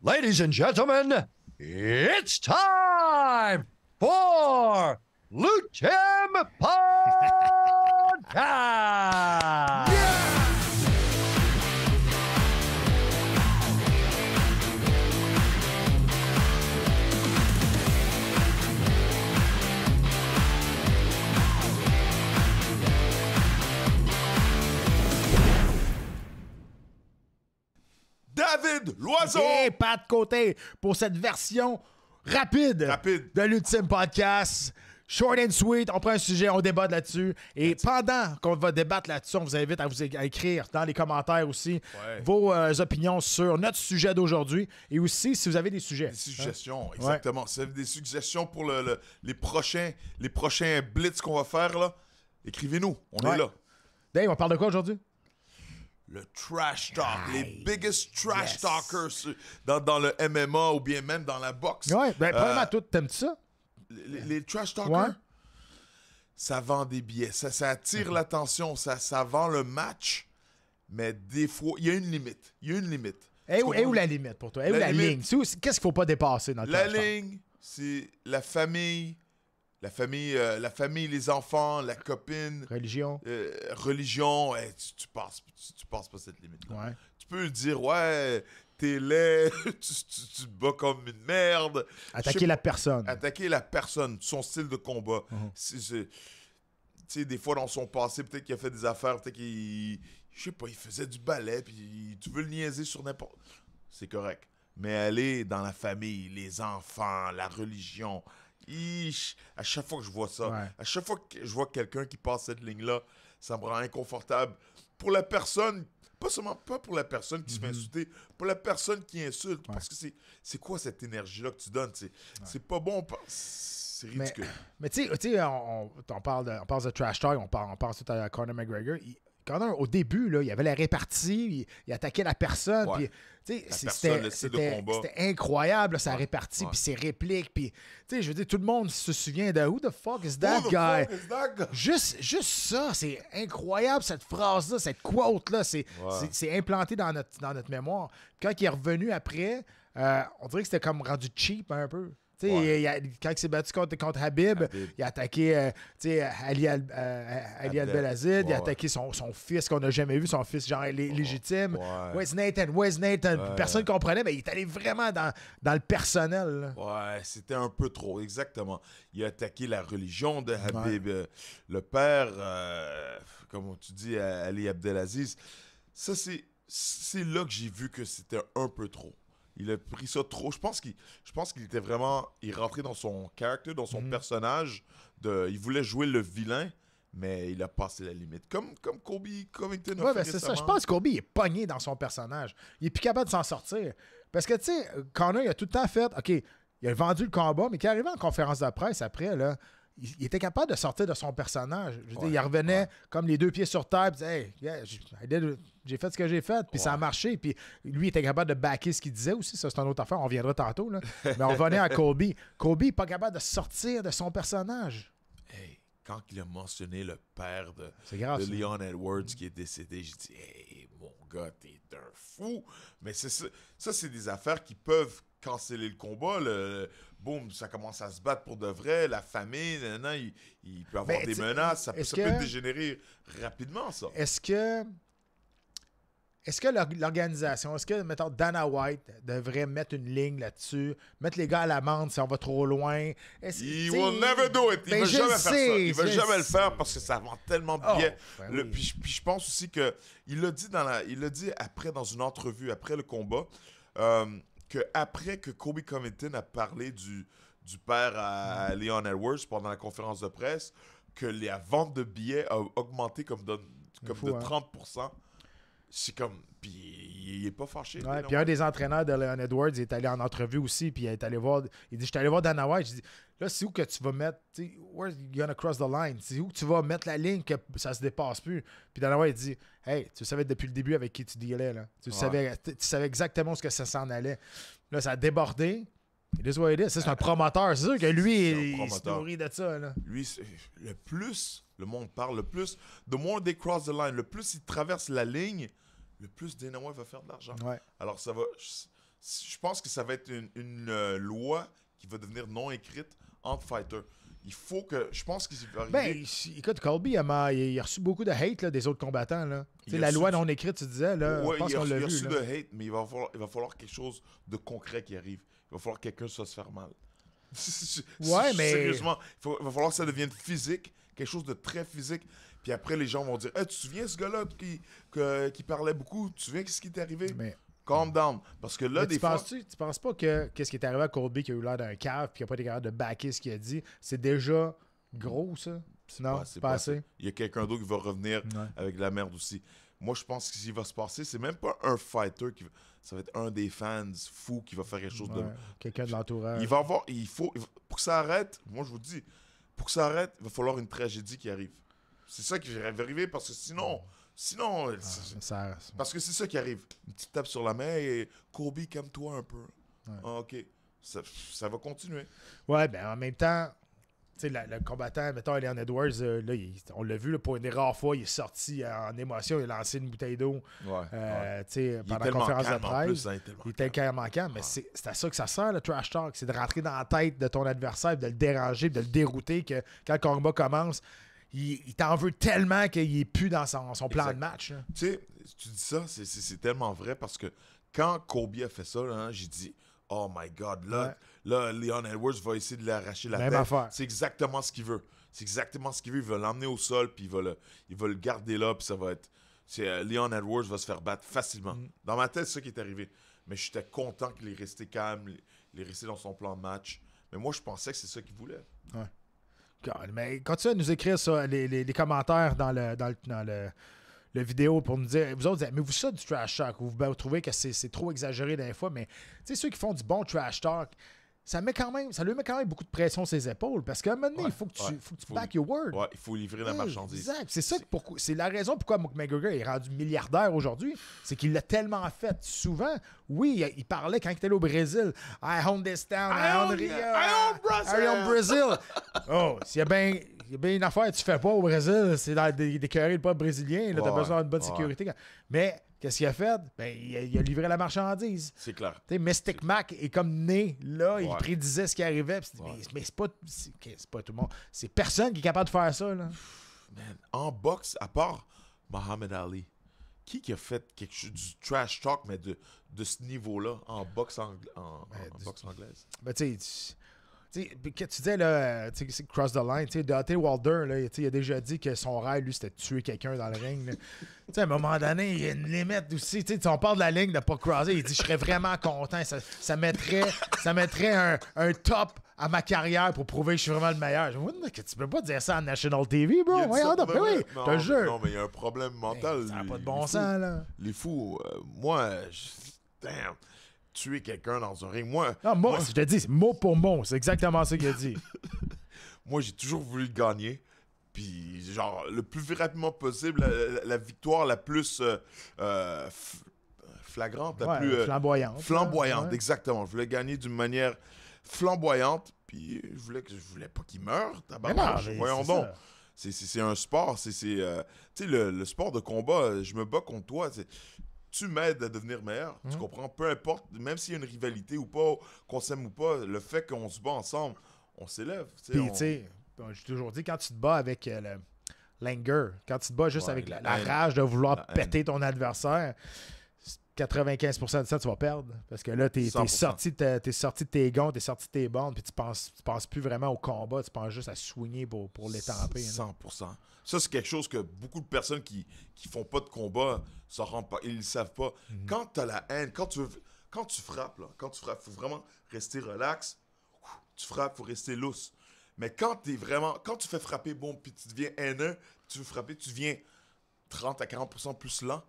Ladies and gentlemen, it's time for Loot Tim Podcast! David Loiseau! Et Pat Côté pour cette version rapide de l'Ultime Podcast. Short and sweet, on prend un sujet, on débat là-dessus. Et pendant qu'on va débattre là-dessus, on vous invite à vous écrire dans les commentaires aussi vos opinions sur notre sujet d'aujourd'hui. Et aussi, si vous avez des sujets. Des suggestions, exactement. Si vous avez des suggestions pour les prochains blitz qu'on va faire, là, écrivez-nous. On est là. Dave, on parle de quoi aujourd'hui? Le trash talk, les biggest trash talkers dans le MMA ou bien même dans la boxe. Ouais, ben, premièrement, toi, t'aimes-tu ça? Les trash talkers, ça vend des billets, ça attire l'attention, ça vend le match, mais des fois, il y a une limite. Et où la limite pour toi? Et où la ligne? Qu'est-ce qu'il faut pas dépasser dans le trash talk? La ligne, c'est la famille, les enfants, la copine. Religion. Religion, tu passes pas cette limite-là. Ouais. Tu peux dire, t'es laid, tu te bats comme une merde. Attaquer la personne. Attaquer la personne, son style de combat. Tu sais, des fois dans son passé, peut-être qu'il a fait des affaires, peut-être qu'il, je sais pas, il faisait du ballet, puis tu veux le niaiser sur n'importe... C'est correct. Mais aller dans la famille, les enfants, la religion... à chaque fois que je vois ça, à chaque fois que je vois quelqu'un qui passe cette ligne-là, ça me rend inconfortable. Pour la personne, pas pour la personne qui se fait insulter, pour la personne qui insulte. Parce que c'est quoi cette énergie-là que tu donnes? C'est pas bon, c'est ridicule. Mais tu sais, on parle de trash talk, on pense tout à Conor McGregor. Conor, au début, là, il avait la répartie, il attaquait la personne. Ouais. Puis, c'était incroyable, là, sa répartie, puis ses répliques. Puis, je veux dire, tout le monde se souvient de Who the fuck is that guy? Juste ça, c'est incroyable, cette phrase-là, cette quote-là. C'est implanté dans notre mémoire. Puis quand il est revenu après, on dirait que c'était comme rendu cheap un peu. Quand il s'est battu contre Habib, il a attaqué Ali Al-Belazid, il a attaqué son fils qu'on n'a jamais vu, son fils genre légitime. Where's Nathan? Personne ne comprenait, mais il est allé vraiment dans le personnel. Là. Ouais, c'était un peu trop, exactement. Il a attaqué la religion de Habib, le père, comme tu dis, Ali Abdelaziz. Ça, c'est là que j'ai vu que c'était un peu trop. Il a pris ça trop. Je pense qu'il était vraiment... Il rentrait dans son character, dans son personnage. Il voulait jouer le vilain, mais il a passé la limite. Comme Kobe Covington a fait c'est récemment. ça. Je pense que Kobe est pogné dans son personnage. Il est plus capable de s'en sortir. Parce que, tu sais, Conor, il a tout le temps fait... OK, il a vendu le combat, mais quand il arrivait en conférence de presse après, là... Il était capable de sortir de son personnage. Je veux dire, il revenait comme les deux pieds sur terre, puis hey, j'ai fait ce que j'ai fait, puis ça a marché. Puis lui, il était capable de backer ce qu'il disait aussi. Ça, c'est une autre affaire. On reviendra tantôt. Là. Mais on revenait à Kobe. Kobe n'est pas capable de sortir de son personnage. Hey, quand il a mentionné le père de Leon Edwards qui est décédé, j'ai dit, hey, mon gars, t'es un fou. Mais ça, c'est des affaires qui peuvent canceller le combat, boum, ça commence à se battre pour de vrai, la famille, il peut avoir des menaces, ça peut dégénérer rapidement, ça. Est-ce que l'organisation, est-ce que, mettons, Dana White devrait mettre une ligne là-dessus, mettre les gars à l'amende si on va trop loin? Il will never do it. Il va jamais faire ça. Il va jamais le faire parce que ça vend tellement de billets. Puis je pense aussi que il l'a dit après dans une entrevue, après le combat, après que Kobe Covington a parlé du père à Leon Edwards pendant la conférence de presse, que la vente de billets a augmenté comme de 30%. C'est comme... Puis il est pas fâché. Ouais, puis un des entraîneurs de Leon Edwards est allé en entrevue aussi, puis il est allé voir... Il dit, je suis allé voir Dana White, je dis, là, c'est où que tu vas mettre... Where's you gonna cross the line? C'est où que tu vas mettre la ligne que ça se dépasse plus? Puis Dana White dit, hey, tu savais depuis le début avec qui tu dealais, là. Tu savais exactement ce que ça s'en allait. Là, ça a débordé. It is what it is. C'est un promoteur. C'est sûr que lui, il se nourrit de ça. Là. Lui, le plus, le monde parle, le plus, the more they cross the line, le plus il traverse la ligne, le plus Dana White va faire de l'argent. Ouais. Alors, ça Je pense que ça va être une loi qui va devenir non écrite entre fighters. Il faut que... Je pense qu'il va arriver... Ben, écoute, Colby, il a reçu beaucoup de hate là, des autres combattants. Là. Tu sais, la loi non écrite, tu disais, là, ouais, je pense qu'on l'a vu. Il a reçu là. de hate, mais il va falloir quelque chose de concret qui arrive. Il va falloir que quelqu'un se fasse faire mal. Ouais, mais... Sérieusement, il va falloir que ça devienne physique, quelque chose de très physique. Puis après, les gens vont dire hey, tu te souviens ce gars-là qui parlait beaucoup? Tu te souviens ce qui t'est arrivé? Mais... Calm down. Parce que là, des fois... Tu penses pas que qu'est-ce qui est arrivé à Colby qui a eu l'air d'un cave puis qui n'a pas été capable de backer ce qu'il a dit, c'est déjà gros, ça? Sinon, c'est pas assez. Il y a quelqu'un d'autre qui va revenir avec de la merde aussi. Moi, je pense que ce qui va se passer, c'est même pas un fighter qui va... Ça va être un des fans fous qui va faire quelque chose de... Quelqu'un de l'entourage. Il va avoir... Pour que ça arrête, moi, je vous dis, pour que ça arrête, il va falloir une tragédie qui arrive. C'est ça qui va arriver parce que sinon... Parce que c'est ça qui arrive. Une petite tape sur la main et Colby, calme-toi un peu. Ouais. Ah, OK. Ça va continuer. Ouais, ben en même temps, tu sais, le combattant, mettons, Leon Edwards, là, on l'a vu, là, pour une des rares fois, il est sorti en émotion, il a lancé une bouteille d'eau pendant la conférence de presse. Il était carrément calme, mais c'est à ça que ça sert, le trash talk. C'est de rentrer dans la tête de ton adversaire, de le déranger, de le dérouter, que quand le combat commence, il t'en veut tellement qu'il est plus dans son plan de match. Tu sais, tu dis ça, c'est tellement vrai parce que quand Colby a fait ça, là, j'ai dit oh my God, là, Leon Edwards va essayer de lui arracher la tête. Affaire. C'est exactement ce qu'il veut. C'est exactement ce qu'il veut. Il va l'emmener au sol, puis il va le garder là, puis ça va être... Leon Edwards va se faire battre facilement. Dans ma tête, c'est ça qui est arrivé. Mais j'étais content qu'il est resté calme, il est resté dans son plan de match. Mais moi, je pensais que c'est ça qu'il voulait. Ouais. God, mais continue à nous écrire ça, les commentaires dans le vidéo pour nous dire, vous autres, aimez-vous ça du trash talk? Vous trouvez que c'est trop exagéré des fois, mais tu sais, ceux qui font du bon trash talk, ça lui met quand même beaucoup de pression sur ses épaules parce qu'à un moment donné, il faut que tu back your word. Ouais, il faut livrer la marchandise. Exact. C'est la raison pourquoi McGregor est rendu milliardaire aujourd'hui. C'est qu'il l'a tellement fait souvent. Oui, il parlait quand il était allé au Brésil. I own this town, I own Rio, I own Brazil. Oh, s'il y a bien une affaire que tu fais pas au Brésil, c'est d'écœurer le peuple brésilien. Là, t'as besoin d'une bonne sécurité. Mais qu'est-ce qu'il a fait? Ben, il a livré la marchandise. C'est clair. Mystic Mac est comme né là, il prédisait ce qui arrivait. Mais c'est pas tout le monde. C'est personne qui est capable de faire ça. Là. Man, en boxe, à part Muhammad Ali, qui a fait quelque chose du trash talk, mais de ce niveau-là, en boxe, boxe anglaise? Ben, tu disais, là, c'est cross the line. Deontay Wilder, là, il a déjà dit que son rêve, lui, c'était de tuer quelqu'un dans le ring. À un moment donné, il y a une limite aussi. On parle de la ligne de pas crosser. Il dit je serais vraiment content. Ça mettrait un top à ma carrière pour prouver que je suis vraiment le meilleur. Tu peux pas dire ça à National TV, bro. Oui, t'as jeu. Non, mais il y a un problème mental. Ça n'a pas de bon sens, là. Les fous, damn. Tuer quelqu'un dans un ring. Moi, je te dis, c'est mot pour mot. C'est exactement ça qu'il a dit. Moi, j'ai toujours voulu gagner. Puis, genre, le plus rapidement possible, la victoire la plus flagrante, la plus... flamboyante. Flamboyante, exactement. Je voulais gagner d'une manière flamboyante. Puis, je voulais pas qu'il meure. Voyons donc. C'est un sport. Tu sais, le sport de combat, je me bats contre toi. Tu m'aides à devenir meilleur. Tu comprends? Peu importe, même s'il y a une rivalité ou pas, qu'on s'aime ou pas, le fait qu'on se bat ensemble, on s'élève. Puis, tu sais, j'ai toujours dit, quand tu te bats avec l'anger, quand tu te bats juste avec la rage de vouloir péter ton adversaire, 95% de ça, tu vas perdre. Parce que là, t'es sorti de tes gonds, t'es sorti de tes bornes, puis tu penses plus vraiment au combat, tu penses juste à soigner pour l'étamper. 100%. Ça, c'est quelque chose que beaucoup de personnes qui font pas de combat s'en rendent pas. Ils le savent pas. Quand tu as la haine, quand tu frappes, faut vraiment rester relax. Tu frappes, faut rester lousse. Mais quand tu fais frapper, puis tu deviens haineux, tu veux frapper, tu deviens 30 à 40% plus lent.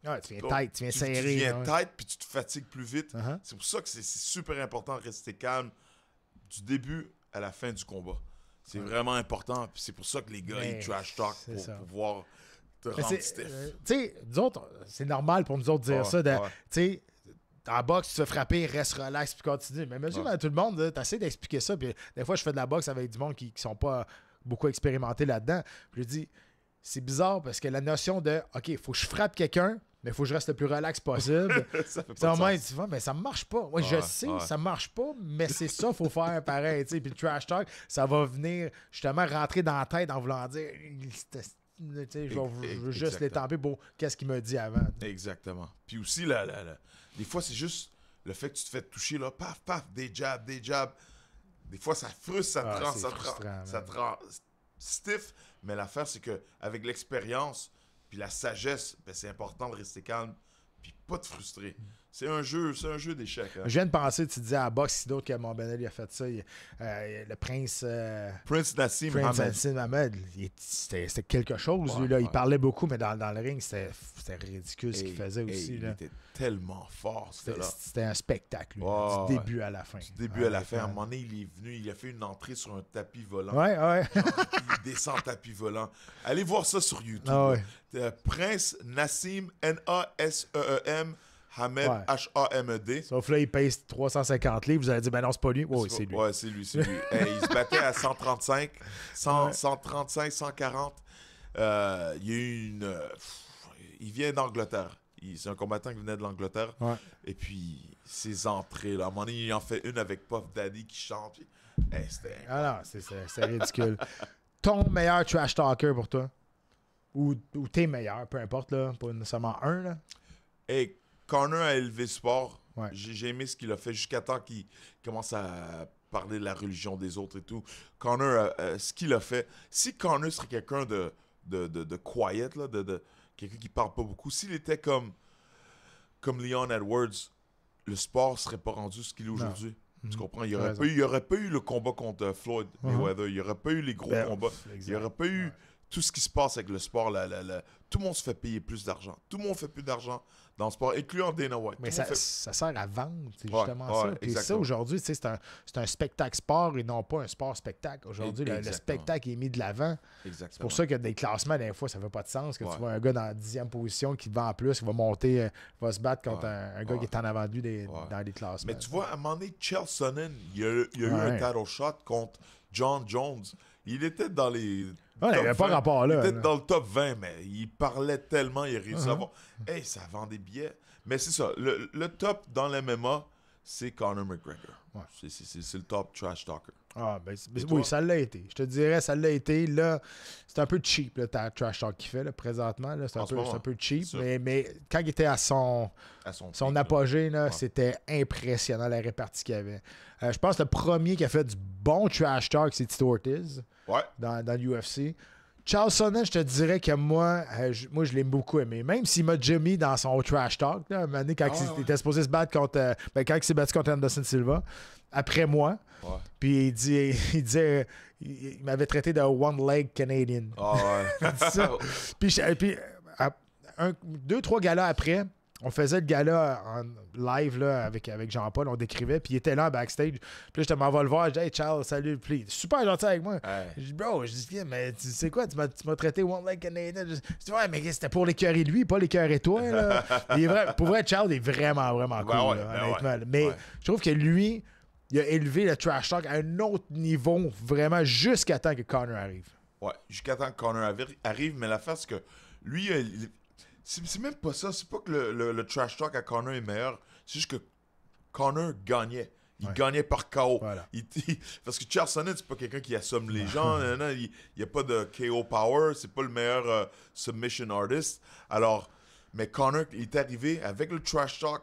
Ouais, tu viens tête, tu viens serré. Tu viens tête, puis tu te fatigues plus vite. C'est pour ça que c'est super important de rester calme du début à la fin du combat. C'est vraiment important. Puis c'est pour ça que les gars, ils trash talk pour pouvoir te rendre stiff. Tu sais, nous autres, c'est normal pour nous autres de dire ça. Tu sais, en boxe, tu te fais frapper, reste relax puis continue. Mais monsieur, tout le monde, tu essaies d'expliquer ça. Puis des fois, je fais de la boxe avec du monde qui sont pas beaucoup expérimentés là-dedans. Puis je dis, c'est bizarre parce que la notion de OK, il faut que je frappe quelqu'un, mais il faut que je reste le plus relax possible. Ça fait Puis au pas moment, de il sens. dit, mais ça marche pas. Moi, je Ouais, sais, ouais. ça marche pas, mais c'est ça, faut faire pareil. Tu sais. Puis le trash talk, ça va venir justement rentrer dans la tête en voulant dire, tu sais, je veux juste Exactement. l'étamper pour qu'est-ce qu'il m'a dit avant. Exactement. Puis aussi, des fois, c'est juste le fait que tu te fais toucher, là, paf, paf, des jabs. Des fois, ça frustre, ça te Ah, rend, c'est ça te rend- frustrant, ça man. te rend stiff. Mais l'affaire, c'est qu'avec l'expérience puis la sagesse, ben, c'est important de rester calme puis pas te frustrer. C'est un jeu d'échecs. Hein. Je viens de penser, tu disais à la boxe, si d'autres que Montbenel il a fait ça, le prince Prince Nassim Prince Ahmed. Nassim Ahmed, c'était quelque chose, Ouais, lui, là. ouais. Il parlait beaucoup, mais dans le ring, c'était ridicule ce qu'il Hey, faisait aussi. il Là. était tellement fort, C'était là. c'était un spectacle, lui, Ouais, du ouais. début à la fin. Du début à la fin, à un Honnêtement. moment donné, il est venu, il a fait une entrée sur un tapis volant. Ouais. Il descend tapis volant. Allez voir ça sur YouTube. Ah ouais. Prince Nassim, N-A-S-E-E-M, Hamed, Ouais. H-A-M-E-D. Sauf là, il pèse 350 livres. Vous allez dire, ben non, c'est pas lui. Oui, c'est lui. Ouais, c'est lui, c'est lui. Hey, il se battait à 135, 135, 140. Il y a eu il vient d'Angleterre. C'est un combattant qui venait de l'Angleterre. Ouais. Et puis, ses entrées, là. À un moment donné, il en fait une avec Puff Daddy qui chante. Puis, hey, c'était... Ah non, c'est ridicule. Ton meilleur trash talker pour toi? Ou tes meilleurs, peu importe, là. Pas nécessairement un, là. Hey, Connor a élevé le sport. Ouais. J'ai aimé ce qu'il a fait jusqu'à temps qu'il commence à parler de la religion des autres et tout. Connor, ce qu'il a fait, si Connor serait quelqu'un de quiet, là, de quelqu'un qui parle pas beaucoup, s'il était comme Leon Edwards, le sport serait pas rendu ce qu'il est aujourd'hui. Tu comprends? Il n'y aurait pas eu le combat contre Floyd Mayweather. Il n'y aurait pas eu les gros combats. Il n'y aurait pas eu tout ce qui se passe avec le sport. Tout le monde se fait payer plus d'argent. Tout le monde fait plus d'argent dans le sport, incluant Dana White. Mais Tout le monde ça sert à vendre, c'est Ouais, justement ouais, ça. Puis ça, exactement. aujourd'hui, c'est un spectacle sport et non pas un sport-spectacle. Aujourd'hui, le Exactement. spectacle est mis de l'avant. Exactement. C'est pour ça que des classements, des fois, ça fait pas de sens. Que Ouais. tu vois un gars dans la 10e position qui vend plus, qui va monter, va se battre contre Ouais. un gars Ouais. qui est en avant de lui Ouais. dans les classements. Mais tu vois, à un moment donné, Chael Sonnen, il y a eu un Ouais. title shot contre John Jones. Il était dans les. Ouais, il top avait pas 20. rapport là. Il était là. dans le top 20, mais il parlait tellement, il a réussi Uh-huh. à avoir. Hey, ça vend des billets. Mais c'est ça, le top dans l'MMA, c'est Conor McGregor. Ouais. C'est le top trash talker. Ah, ben, Et toi? oui, ça l'a été. Je te dirais, ça l'a été. Là, c'est un peu cheap, le trash talk qu'il fait là, présentement. Là, c'est En un ce peu, moment, c'est un peu cheap. c'est sûr. Mais quand il était à son À son pic, apogée, là, Ouais. c'était impressionnant la répartie qu'il avait. Je pense que le premier qui a fait du bon trash talk, c'est Tito Ortiz là. Ouais. dans l'UFC. Charles Sonnen, je te dirais que moi, je l'ai beaucoup aimé. Même s'il m'a déjà mis dans son trash talk, là, un moment donné, quand il était supposé se battre contre. Quand il s'est battu contre Anderson Silva, après moi. Ouais. Puis il m'avait traité de one leg Canadian. Ah ouais. Ça. Puis 2-3 galas après, on faisait le gala en live là, avec Jean-Paul, on décrivait, puis il était là en backstage. Puis là, je m'en vais le voir, je dis hey Charles, salut, puis il est super gentil avec moi. Hey. Je dis bro, je dis mais tu sais quoi, tu m'as traité one leg Canadian. Je dis ouais, mais c'était pour l'écœurer lui, pas l'écœurer toi. Là. Pour vrai, Charles est vraiment, vraiment cool, Ben ouais, là, ben honnêtement. ouais. Mais Ouais. je trouve que lui, il a élevé le trash talk à un autre niveau, vraiment, jusqu'à temps que Conor arrive. Ouais, jusqu'à temps que Conor arrive, mais l'affaire, c'est que lui, c'est même pas ça. C'est pas que le trash talk à Conor est meilleur. C'est juste que Conor gagnait. Il gagnait par KO. Voilà. Parce que Charles Sonnen, c'est pas quelqu'un qui assomme les gens. Non, il n'y a pas de KO power. C'est pas le meilleur submission artist. Alors, mais Conor, il est arrivé avec le trash talk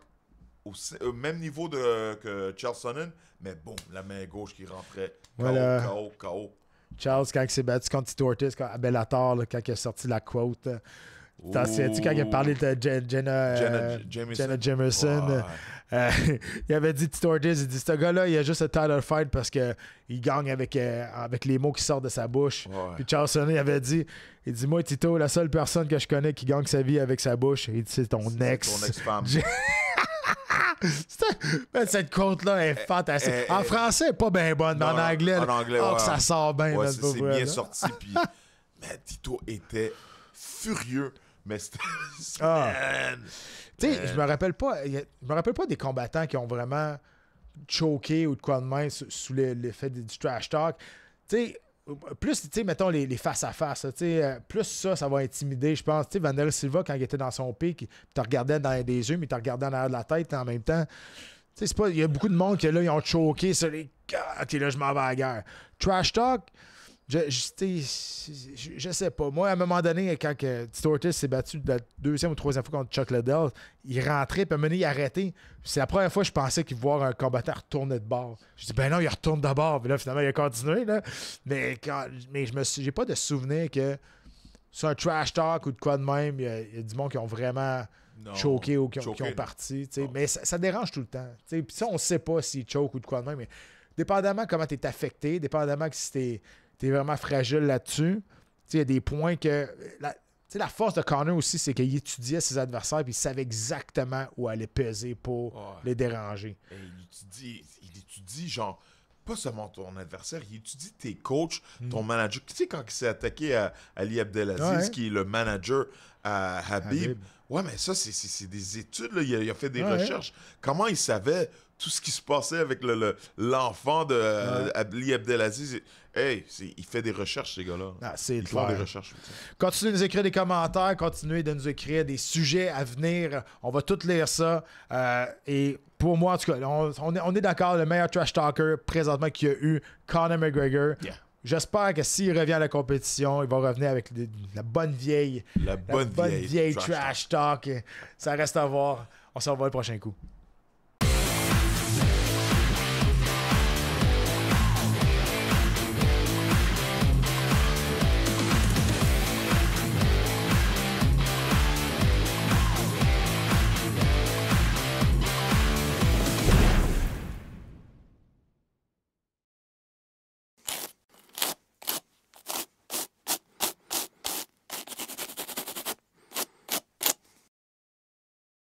au même niveau que Charles Sonnen, mais bon, la main gauche qui rentrait. KO, Voilà. KO. Charles, quand il s'est battu contre Tito Ortiz à Bellator, là, quand il a sorti la quote. T'en souviens-tu quand il a parlé de Jenna Jameson? Ouais. Il avait dit Tito Ortiz, il dit ce gars-là, il a juste un title fight parce qu'il gagne avec les mots qui sortent de sa bouche. Ouais. Puis Charles Sonnen avait dit, il dit moi Tito, la seule personne que je connais qui gagne sa vie avec sa bouche, il dit c'est ton ex. Ton ex-femme. Cette quote-là est fantastique. En français, pas bien bonne, mais Non, en non, anglais, en anglais, ouais. que ça sort bien. Ouais, là, c'est pas vrai, bien là. sorti. Puis, mais Tito était furieux. Mais c'était. Ah. Man. Tu sais, je me rappelle pas des combattants qui ont vraiment choqué ou de quoi de main sous l'effet du trash talk. Tu sais, plus, tu sais, mettons les face-à-face, tu sais, plus ça va intimider, je pense. Tu sais, Vanderlei Silva, quand il était dans son pic, il te regardait dans les yeux, mais il te regardait en arrière de la tête en même temps. Tu sais, c'est pas. Il y a beaucoup de monde qui, là, ils ont choqué sur les gars, et là, je m'en vais à la guerre. Trash talk, je sais pas. Moi, à un moment donné, quand Tito Ortiz s'est battu la deuxième ou troisième fois contre Chuck Liddell, il rentrait, puis à un moment donné, il arrêtait. C'est la première fois que je pensais qu'il voir un combattant retourner de bord. Je dis, ben non, il retourne de bord. Puis là, finalement, il a continué. Là. Mais j'ai pas de souvenir que sur un trash talk ou de quoi de même, il y a du monde qui ont vraiment choqué ou qui ont parti. Mais ça dérange tout le temps. Puis ça, on ne sait pas s'il choke ou de quoi de même. Mais dépendamment comment tu es affecté, dépendamment que si t'es vraiment fragile là-dessus, il y a des points que... La force de Conor aussi, c'est qu'il étudiait ses adversaires et il savait exactement où aller peser pour les déranger. Et il étudie, genre, pas seulement ton adversaire, il étudie tes coachs, ton manager. Tu sais, quand il s'est attaqué à Ali Abdelaziz, qui est le manager à Habib. Ouais, mais ça, c'est des études. Là. Il a fait des recherches. Comment il savait tout ce qui se passait avec l'enfant de Ali Abdelaziz? Hey, il fait des recherches, ces gars-là. Ils font des recherches. Continuez de nous écrire des commentaires, continuez de nous écrire des sujets à venir. On va tout lire ça. Et pour moi, en tout cas, on est d'accord, le meilleur trash talker présentement qu'il y a eu, Conor McGregor. Yeah. J'espère que s'il revient à la compétition, il va revenir avec la bonne vieille, trash talk. Ça reste à voir. On se revoit le prochain coup.